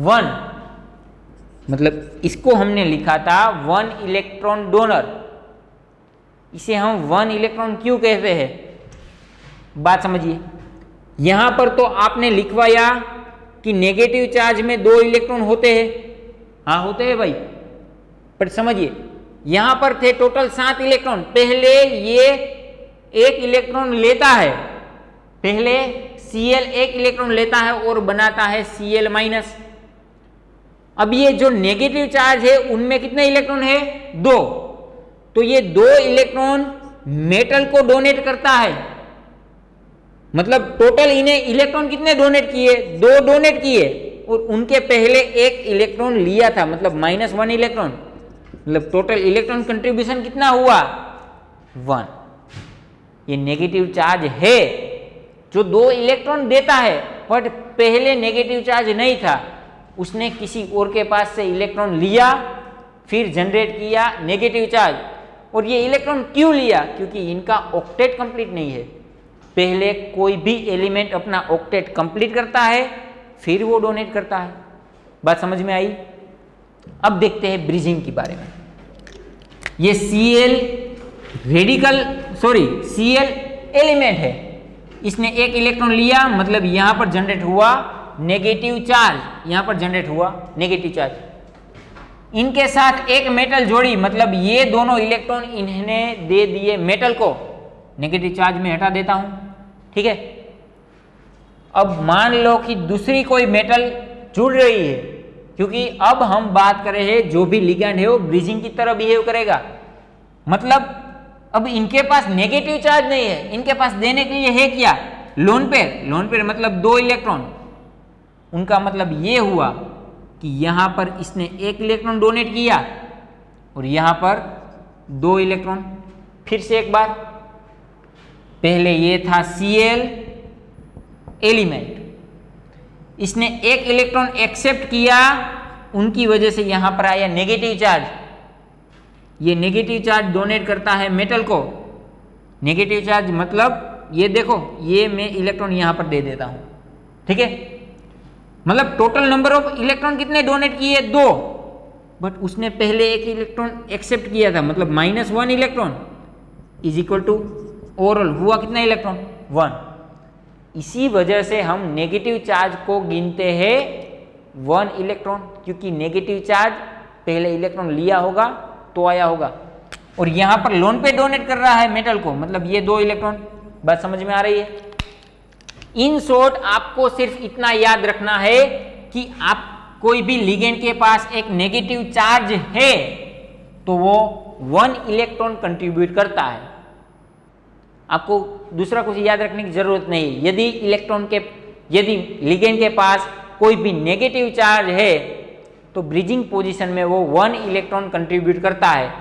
1, मतलब इसको हमने लिखा था 1 इलेक्ट्रॉन डोनर। इसे हम 1 इलेक्ट्रॉन क्यों कहते हैं, बात समझिए। यहां पर तो आपने लिखवाया कि नेगेटिव चार्ज में 2 इलेक्ट्रॉन होते हैं, हाँ होते हैं भाई, पर समझिए यहां पर थे टोटल 7 इलेक्ट्रॉन। पहले ये 1 इलेक्ट्रॉन लेता है, पहले Cl 1 इलेक्ट्रॉन लेता है और बनाता है Cl-। अब ये जो नेगेटिव चार्ज है उनमें कितने इलेक्ट्रॉन है 2, तो ये 2 इलेक्ट्रॉन मेटल को डोनेट करता है। मतलब टोटल इन्हें इलेक्ट्रॉन कितने डोनेट किए 2 डोनेट किए, और उनके पहले 1 इलेक्ट्रॉन लिया था, मतलब -1 इलेक्ट्रॉन, मतलब टोटल इलेक्ट्रॉन कंट्रीब्यूशन कितना हुआ 1। ये नेगेटिव चार्ज है जो 2 इलेक्ट्रॉन देता है, बट पहले नेगेटिव चार्ज नहीं था, उसने किसी और के पास से इलेक्ट्रॉन लिया, फिर जनरेट किया नेगेटिव चार्ज। और ये इलेक्ट्रॉन क्यों लिया, क्योंकि इनका ऑक्टेट कंप्लीट नहीं है। पहले कोई भी एलिमेंट अपना ऑक्टेट कंप्लीट करता है, फिर वो डोनेट करता है। बात समझ में आई। अब देखते हैं ब्रिजिंग के बारे में। ये Cl एलिमेंट है, इसने 1 इलेक्ट्रॉन लिया, मतलब यहां पर जनरेट हुआ नेगेटिव चार्ज, यहां पर जनरेट हुआ नेगेटिव चार्ज। इनके साथ एक मेटल जोड़ी, मतलब ये दोनों इलेक्ट्रॉन इन्होंने दे दिए मेटल को, नेगेटिव चार्ज में हटा देता हूं, ठीक है। अब मान लो कि दूसरी कोई मेटल जुड़ रही है, क्योंकि अब हम बात कर रहे हैं जो भी लिगैंड है वो ब्रिजिंग की तरह बिहेव करेगा, मतलब अब इनके पास नेगेटिव चार्ज नहीं है, इनके पास देने के लिए है क्या, लोन पेयर। लोन पेयर मतलब 2 इलेक्ट्रॉन। उनका मतलब ये हुआ कि यहां पर इसने 1 इलेक्ट्रॉन डोनेट किया और यहां पर 2 इलेक्ट्रॉन। फिर से एक बार, पहले ये था Cl एलिमेंट, इसने 1 इलेक्ट्रॉन एक्सेप्ट किया, उनकी वजह से यहां पर आया नेगेटिव चार्ज। ये नेगेटिव चार्ज डोनेट करता है मेटल को। नेगेटिव चार्ज मतलब ये देखो, ये मैं इलेक्ट्रॉन यहां पर दे देता हूं, ठीक है। मतलब टोटल नंबर ऑफ इलेक्ट्रॉन कितने डोनेट किए, 2, बट उसने पहले 1 इलेक्ट्रॉन एक्सेप्ट किया था, मतलब -1 electron is equal to overall हुआ कितना इलेक्ट्रॉन, 1। इसी वजह से हम नेगेटिव चार्ज को गिनते हैं 1 इलेक्ट्रॉन, क्योंकि नेगेटिव चार्ज पहले इलेक्ट्रॉन लिया होगा तो आया होगा, और यहां पर लोन पे डोनेट कर रहा है मेटल को, मतलब ये 2 इलेक्ट्रॉन। बात समझ में आ रही है। इन शॉर्ट आपको सिर्फ इतना याद रखना है कि आप कोई भी लिगेंड के पास एक नेगेटिव चार्ज है तो वो 1 इलेक्ट्रॉन कंट्रीब्यूट करता है। आपको दूसरा कुछ याद रखने की जरूरत नहीं। यदि लिगेंड के पास कोई भी नेगेटिव चार्ज है तो ब्रिजिंग पोजीशन में वो 1 इलेक्ट्रॉन कंट्रीब्यूट करता है।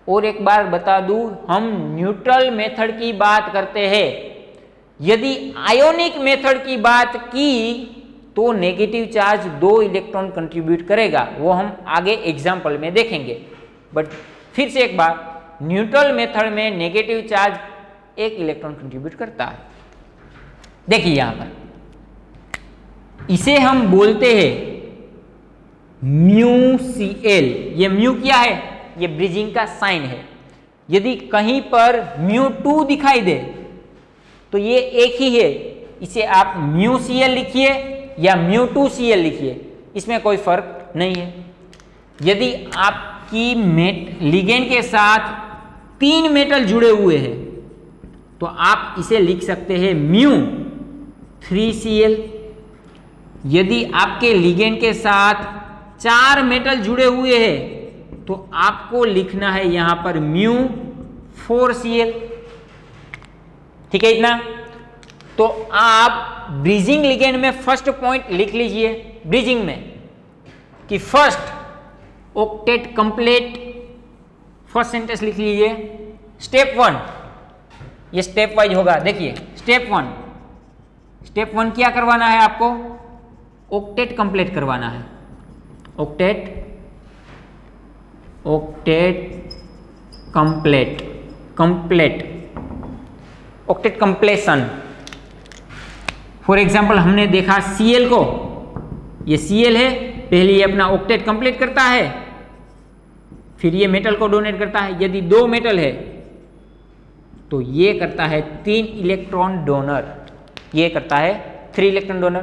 और एक बार बता दूं, हम न्यूट्रल मेथड की बात करते हैं। यदि आयोनिक मेथड की बात की तो नेगेटिव चार्ज 2 इलेक्ट्रॉन कंट्रीब्यूट करेगा, वो हम आगे एग्जाम्पल में देखेंगे। बट फिर से एक बार, न्यूट्रल मेथड में नेगेटिव चार्ज 1 इलेक्ट्रॉन कंट्रीब्यूट करता है। देखिए यहां पर इसे हम बोलते हैं μCl। ये म्यू क्या है, ये ब्रिजिंग का साइन है। यदि कहीं पर μ2 दिखाई दे तो ये एक ही है, इसे आप μCl लिखिए या μ2Cl लिखिए, इसमें कोई फर्क नहीं है। यदि आपकी लिगेंड के साथ 3 मेटल जुड़े हुए हैं तो आप इसे लिख सकते हैं μ3Cl। यदि आपके लिगेंड के साथ 4 मेटल जुड़े हुए हैं तो आपको लिखना है यहां पर μ4Cl, ठीक है इतना। तो आप ब्रिजिंग लिगेंड में फर्स्ट पॉइंट लिख लीजिए ब्रिजिंग में कि first octet complete, first sentence लिख लीजिए। स्टेप 1, ये स्टेप वाइज होगा। देखिए स्टेप 1 क्या करवाना है आपको, ऑक्टेट कंप्लीट करवाना है। Octet octet completion. For example हमने देखा Cl को, ये Cl है, पहले ये अपना ऑक्टेट कंप्लीट करता है, फिर ये मेटल को डोनेट करता है। यदि 2 मेटल है तो ये करता है 3 इलेक्ट्रॉन डोनर, ये करता है 3 इलेक्ट्रॉन डोनर।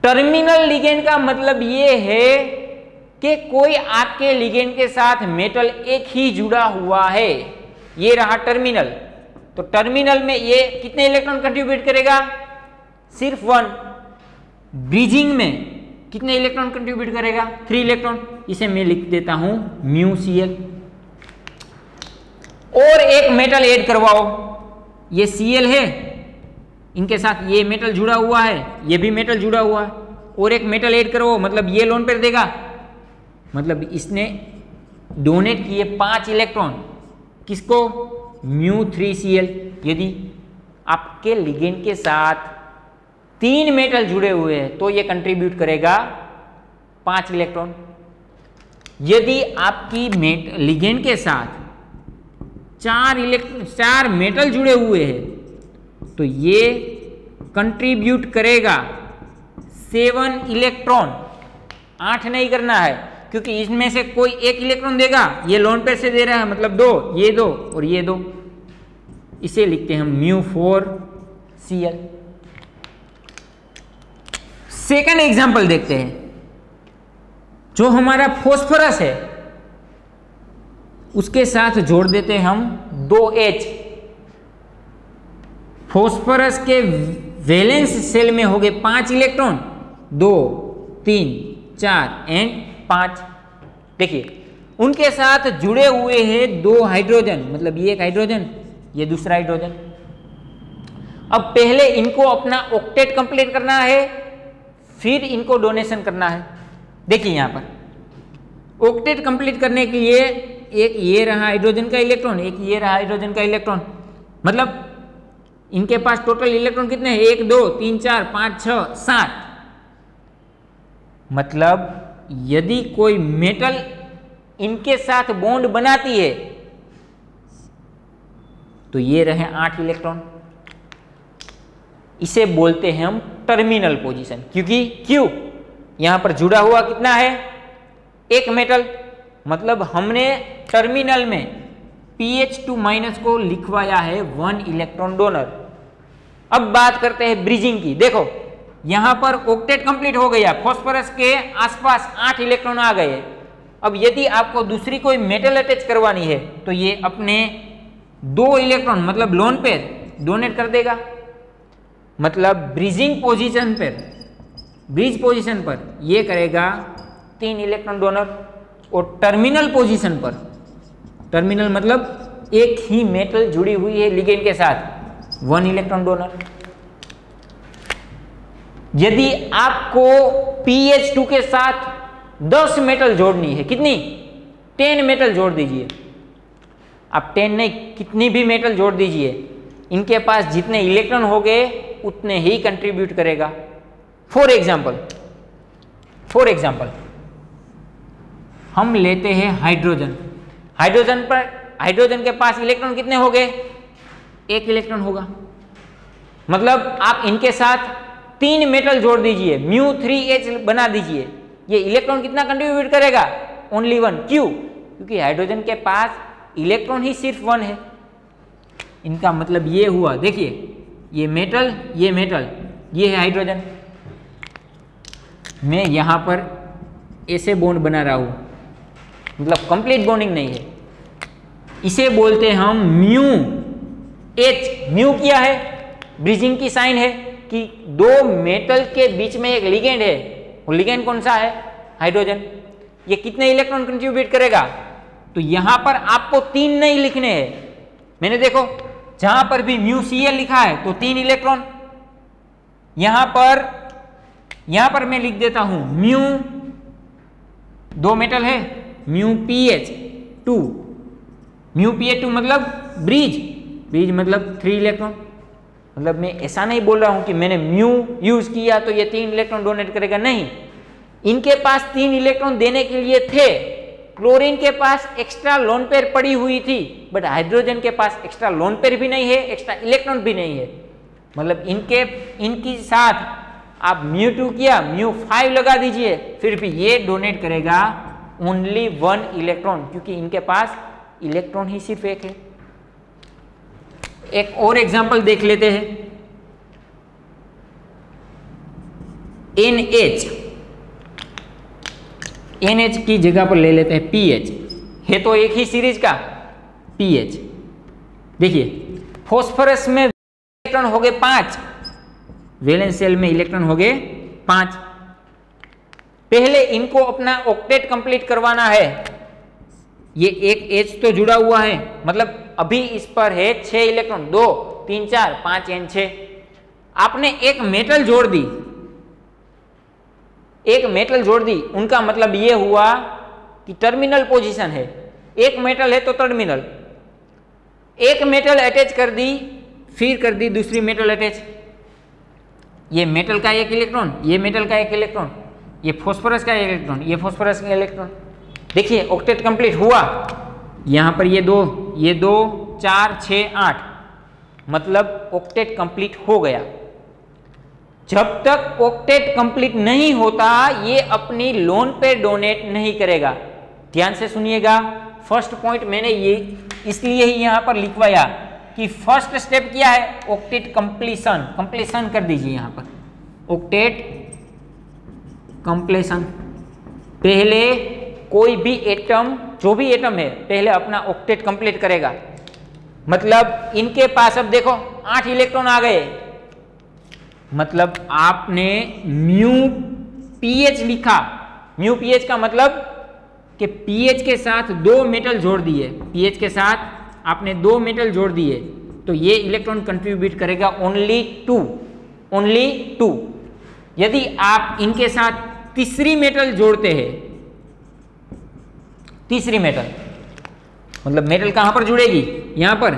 टर्मिनल लिगेंड का मतलब ये है कि कोई आपके लिगेंड के साथ मेटल एक ही जुड़ा हुआ है, ये रहा टर्मिनल। तो टर्मिनल में ये कितने इलेक्ट्रॉन कंट्रीब्यूट करेगा, सिर्फ 1। ब्रिजिंग में कितने इलेक्ट्रॉन कंट्रीब्यूट करेगा, 3 इलेक्ट्रॉन। इसे मैं लिख देता हूं μCl। और एक मेटल ऐड करवाओ, ये Cl है, इनके साथ ये मेटल जुड़ा हुआ है, ये भी मेटल जुड़ा हुआ है, और एक मेटल ऐड करो, मतलब ये लोन पेयर देगा। मतलब इसने डोनेट किए 5 इलेक्ट्रॉन, किसको, μ3Cl। यदि आपके लिगेंड के साथ 3 मेटल जुड़े हुए हैं तो ये कंट्रीब्यूट करेगा 5 इलेक्ट्रॉन। यदि आपकी लिगेंड के साथ 4 मेटल जुड़े हुए हैं तो ये कंट्रीब्यूट करेगा 7 इलेक्ट्रॉन। 8 नहीं करना है, क्योंकि इसमें से कोई एक इलेक्ट्रॉन देगा, ये लोन पेयर से दे रहा है, मतलब 2, ये 2 और ये 2। इसे लिखते हैं हम μ4Cl। सेकंड एग्जांपल देखते हैं। जो हमारा फॉस्फोरस है उसके साथ जोड़ देते हैं हम 2H। फॉस्फोरस के वैलेंस सेल में हो गए 5 इलेक्ट्रॉन, 2, 3, 4 एंड 5। देखिए उनके साथ जुड़े हुए हैं 2 हाइड्रोजन, मतलब ये एक हाइड्रोजन, ये दूसरा हाइड्रोजन। अब पहले इनको अपना ऑक्टेट कंप्लीट करना है, फिर इनको डोनेशन करना है। देखिए यहां पर ऑक्टेट कंप्लीट करने के लिए एक ये रहा हाइड्रोजन का इलेक्ट्रॉन, एक ये रहा हाइड्रोजन का इलेक्ट्रॉन, मतलब इनके पास टोटल इलेक्ट्रॉन कितने हैं? 1, 2, 3, 4, 5, 6, 7। मतलब यदि कोई मेटल इनके साथ बॉन्ड बनाती है तो ये रहे 8 इलेक्ट्रॉन। इसे बोलते हैं हम टर्मिनल पोजीशन, क्योंकि क्यों यहां पर जुड़ा हुआ कितना है? एक मेटल, मतलब हमने टर्मिनल में PH2- को लिखवाया है 1 इलेक्ट्रॉन डोनर। अब बात करते हैं ब्रिजिंग की। देखो यहां पर ऑक्टेट कंप्लीट हो गया, फॉस्फोरस के आसपास 8 इलेक्ट्रॉन आ गए। अब यदि आपको दूसरी कोई मेटल अटैच करवानी है तो ये अपने 2 इलेक्ट्रॉन मतलब लोन पेयर डोनेट कर देगा। मतलब ब्रिजिंग पोजीशन पर, ब्रिज पोजीशन पर ये करेगा 3 इलेक्ट्रॉन डोनर, और टर्मिनल पोजीशन पर, टर्मिनल मतलब एक ही मेटल जुड़ी हुई है लिगेंड के साथ, 1 इलेक्ट्रॉन डोनर। यदि आपको PH2 के साथ 10 मेटल जोड़नी है, कितनी? 10 मेटल जोड़ दीजिए। आप 10 नहीं, कितनी भी मेटल जोड़ दीजिए, इनके पास जितने इलेक्ट्रॉन हो गए उतने ही कंट्रीब्यूट करेगा। फॉर एग्जाम्पल हम लेते हैं हाइड्रोजन। हाइड्रोजन के पास इलेक्ट्रॉन कितने हो गए? 1 इलेक्ट्रॉन होगा। मतलब आप इनके साथ 3 मेटल जोड़ दीजिए, μ3H बना दीजिए, ये इलेक्ट्रॉन कितना कंट्रीब्यूट करेगा? ओनली 1। क्यों? क्योंकि हाइड्रोजन के पास इलेक्ट्रॉन ही सिर्फ 1 है। इनका मतलब ये हुआ, देखिए ये मेटल, ये है हाइड्रोजन। मैं यहां पर ऐसे बॉन्ड बना रहा हूं, मतलब कंप्लीट बॉन्डिंग नहीं है। इसे बोलते हैं हम μH। म्यू क्या है? ब्रिजिंग की साइन है कि 2 मेटल के बीच में एक लिगेंड है, वो लिगेंड कौन सा है? हाइड्रोजन। ये कितने इलेक्ट्रॉन कंट्रीब्यूट करेगा? तो यहां पर आपको 3 नहीं लिखने हैं। मैंने देखो जहां पर भी μCl लिखा है तो 3 इलेक्ट्रॉन, यहां पर मैं लिख देता हूं म्यू, 2 मेटल है, μPH2 मतलब ब्रिज मतलब 3 इलेक्ट्रॉन। मतलब मैं ऐसा नहीं बोल रहा हूं कि मैंने म्यू यूज किया तो ये 3 इलेक्ट्रॉन डोनेट करेगा, नहीं। इनके पास 3 इलेक्ट्रॉन देने के लिए थे। क्लोरीन के पास एक्स्ट्रा लोन पेयर पड़ी हुई थी, बट हाइड्रोजन के पास एक्स्ट्रा लोन पेयर भी नहीं है, एक्स्ट्रा इलेक्ट्रॉन भी नहीं है। मतलब इनकी साथ आप μ2 किया, μ5 लगा दीजिए, फिर भी ये डोनेट करेगा ओनली 1 इलेक्ट्रॉन, क्योंकि इनके पास इलेक्ट्रॉन ही सिर्फ एक है। एक और एग्जांपल देख लेते हैं। NH की जगह पर ले लेते हैं PH, है तो एक ही सीरीज का PH। देखिए फॉस्फोरस में इलेक्ट्रॉन हो गए 5, वैलेंस शेल में इलेक्ट्रॉन हो गए 5। पहले इनको अपना ऑक्टेट कंप्लीट करवाना है। ये एक H तो जुड़ा हुआ है, मतलब अभी इस पर है 6 इलेक्ट्रॉन, 2, 3, 4, 5 एंड 6। आपने एक मेटल जोड़ दी, उनका मतलब ये हुआ कि टर्मिनल पोजीशन है। एक मेटल है तो टर्मिनल, एक मेटल अटैच कर दी, फिर कर दी दूसरी मेटल अटैच। ये मेटल का एक इलेक्ट्रॉन, ये मेटल का एक इलेक्ट्रॉन, ये फॉस्फोरस का इलेक्ट्रॉन, ये फॉस्फोरस का इलेक्ट्रॉन। देखिए ऑक्टेट कंप्लीट हुआ। यहां पर ये 2, 4, 6, 8, मतलब ऑक्टेट कंप्लीट हो गया। जब तक ऑक्टेट कंप्लीट नहीं होता ये अपनी लोन पे डोनेट नहीं करेगा। ध्यान से सुनिएगा, फर्स्ट पॉइंट मैंने ये इसलिए ही यहां पर लिखवाया कि फर्स्ट स्टेप क्या है? ऑक्टेट कंप्लीशन कर दीजिए। यहां पर ऑक्टेट कंप्लीशन पहले कोई भी एटम, जो भी एटम है, पहले अपना ऑक्टेट कंप्लीट करेगा। मतलब इनके पास अब देखो 8 इलेक्ट्रॉन आ गए, मतलब आपने म्यू पीएच लिखा। म्यू पीएच का मतलब कि पीएच के साथ 2 मेटल जोड़ दिए, पीएच के साथ आपने 2 मेटल जोड़ दिए, तो ये इलेक्ट्रॉन कंट्रीब्यूट करेगा ओनली 2। यदि आप इनके साथ तीसरी मेटल जोड़ते हैं, तीसरी मेटल मतलब मेटल कहां पर जुड़ेगी, यहां पर,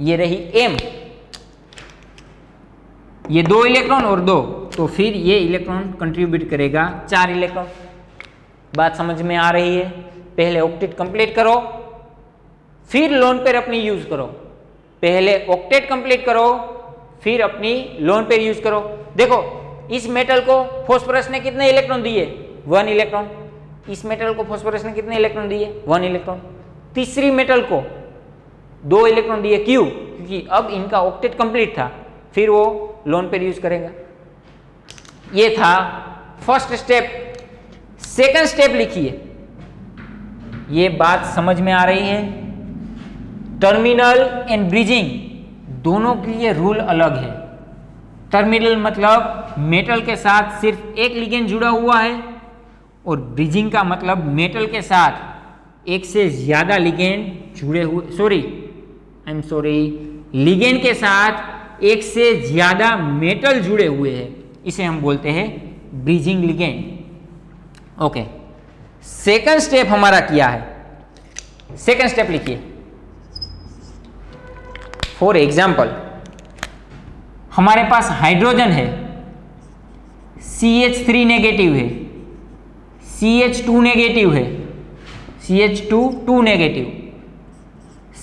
ये रही एम, ये 2 इलेक्ट्रॉन और 2, तो फिर ये इलेक्ट्रॉन कंट्रीब्यूट करेगा 4 इलेक्ट्रॉन। बात समझ में आ रही है? पहले ऑक्टेट कंप्लीट करो, फिर लोन पेयर अपनी यूज करो। पहले ऑक्टेट कंप्लीट करो, फिर अपनी लोन पेयर यूज करो। देखो इस मेटल को फास्फोरस ने कितने इलेक्ट्रॉन दिए? 1 इलेक्ट्रॉन। इस मेटल को फास्फोरस ने कितने इलेक्ट्रॉन दिए? 1 इलेक्ट्रॉन। तीसरी मेटल को 2 इलेक्ट्रॉन दिए। क्यों? क्योंकि अब इनका ऑक्टेट कंप्लीट था, फिर वो लोन पेयर यूज करेगा। ये था फर्स्ट स्टेप। सेकंड स्टेप लिखिए। ये बात समझ में आ रही है? टर्मिनल एंड ब्रिजिंग दोनों के लिए रूल अलग है। टर्मिनल मतलब मेटल के साथ सिर्फ एक लिगेंड जुड़ा हुआ है, और ब्रिजिंग का मतलब मेटल के साथ एक से ज्यादा लिगेंड जुड़े हुए, लिगेंड के साथ एक से ज्यादा मेटल जुड़े हुए हैं, इसे हम बोलते हैं bridging ligand. Okay, second step हमारा क्या है? सेकंड स्टेप लिखिए। फॉर एग्जाम्पल, हमारे पास हाइड्रोजन है, CH3 नेगेटिव है, CH2 नेगेटिव है, CH2 2 नेगेटिव,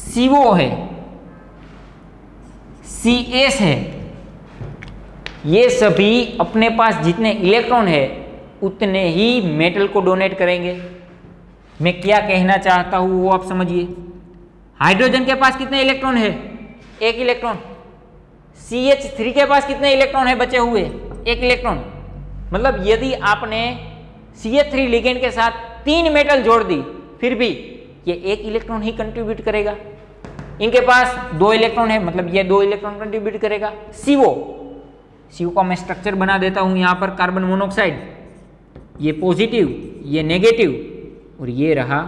CO है, CS है। ये सभी अपने पास जितने इलेक्ट्रॉन है उतने ही मेटल को डोनेट करेंगे। मैं क्या कहना चाहता हूं वो आप समझिए। हाइड्रोजन के पास कितने इलेक्ट्रॉन है? 1 इलेक्ट्रॉन। CH3 के पास कितने इलेक्ट्रॉन है बचे हुए? 1 इलेक्ट्रॉन। मतलब यदि आपने CH3 लिगेंड के साथ 3 मेटल जोड़ दी, फिर भी ये 1 इलेक्ट्रॉन ही कंट्रीब्यूट करेगा। इनके पास 2 इलेक्ट्रॉन है, मतलब ये 2 इलेक्ट्रॉन कंट्रीब्यूट करेगा। CO का मैं स्ट्रक्चर बना देता हूं यहां पर, कार्बन मोनोऑक्साइड, ये पॉजिटिव, ये नेगेटिव, और ये रहा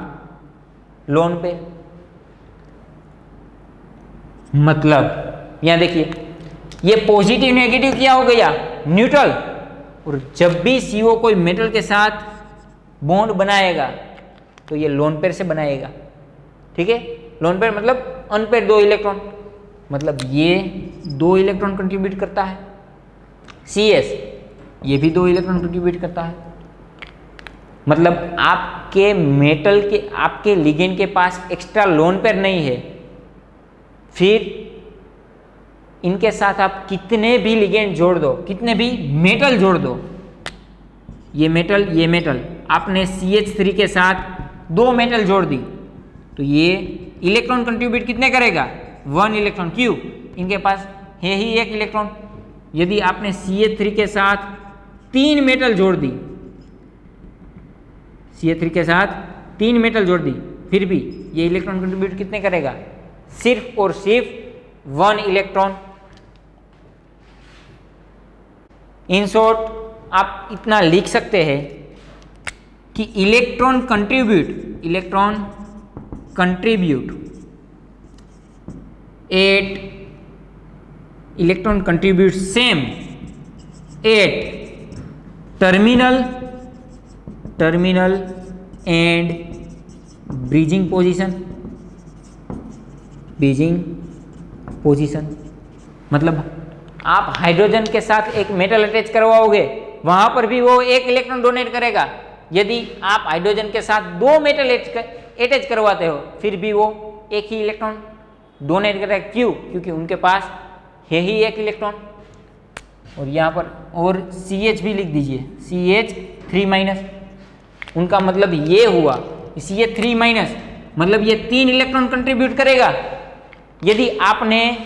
लोन पेयर। मतलब यहां देखिए, ये पॉजिटिव नेगेटिव क्या हो गया? न्यूट्रल। और जब भी CO कोई मेटल के साथ बॉन्ड बनाएगा तो ये लोन पेयर से बनाएगा। ठीक है? लोन पेयर मतलब अनपेयर 2 इलेक्ट्रॉन, मतलब ये 2 इलेक्ट्रॉन कंट्रीब्यूट करता है। CS ये भी 2 इलेक्ट्रॉन कंट्रीब्यूट करता है। मतलब आपके मेटल के, आपके लिगेंड के पास एक्स्ट्रा लोन पेयर नहीं है, फिर इनके साथ आप कितने भी लिगेंड जोड़ दो, कितने भी मेटल जोड़ दो, ये मेटल आपने CH3 के साथ 2 मेटल जोड़ दी, तो ये इलेक्ट्रॉन कंट्रीब्यूट कितने करेगा? 1 इलेक्ट्रॉन। क्यों? इनके पास है ही 1 इलेक्ट्रॉन। यदि आपने CH3 के साथ 3 मेटल जोड़ दी, CH3 के साथ 3 मेटल जोड़ दी, फिर भी ये इलेक्ट्रॉन कंट्रीब्यूट कितने करेगा? सिर्फ और सिर्फ 1 इलेक्ट्रॉन। इन शॉर्ट आप इतना लिख सकते हैं कि electron contribute same at terminal and bridging position. मतलब आप हाइड्रोजन के साथ एक मेटल अटैच करवाओगे, वहां पर भी वो 1 इलेक्ट्रॉन डोनेट करेगा। यदि आप हाइड्रोजन के साथ 2 मेटल अटैच करवाते हो, फिर भी वो 1 ही इलेक्ट्रॉन डोनेट करेगा। क्यों? क्योंकि उनके पास है ही 1 इलेक्ट्रॉन। और यहाँ पर और CH भी लिख दीजिए, CH3-। उनका मतलब ये हुआ, CH3- मतलब ये 3 इलेक्ट्रॉन कंट्रीब्यूट करेगा। यदि आपने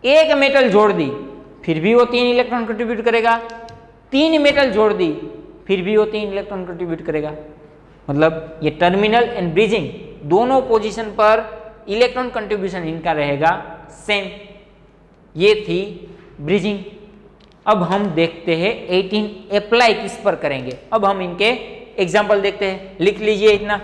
1 मेटल जोड़ दी, फिर भी वो 3 इलेक्ट्रॉन कंट्रीब्यूट करेगा। 3 मेटल जोड़ दी, फिर भी वो 3 इलेक्ट्रॉन कंट्रीब्यूट करेगा। मतलब ये टर्मिनल एंड ब्रिजिंग दोनों पोजीशन पर इलेक्ट्रॉन कंट्रीब्यूशन इनका रहेगा सेम। ये थी ब्रिजिंग। अब हम देखते हैं 18 अप्लाई किस पर करेंगे। अब हम इनके एग्जाम्पल देखते हैं। लिख लीजिए इतना।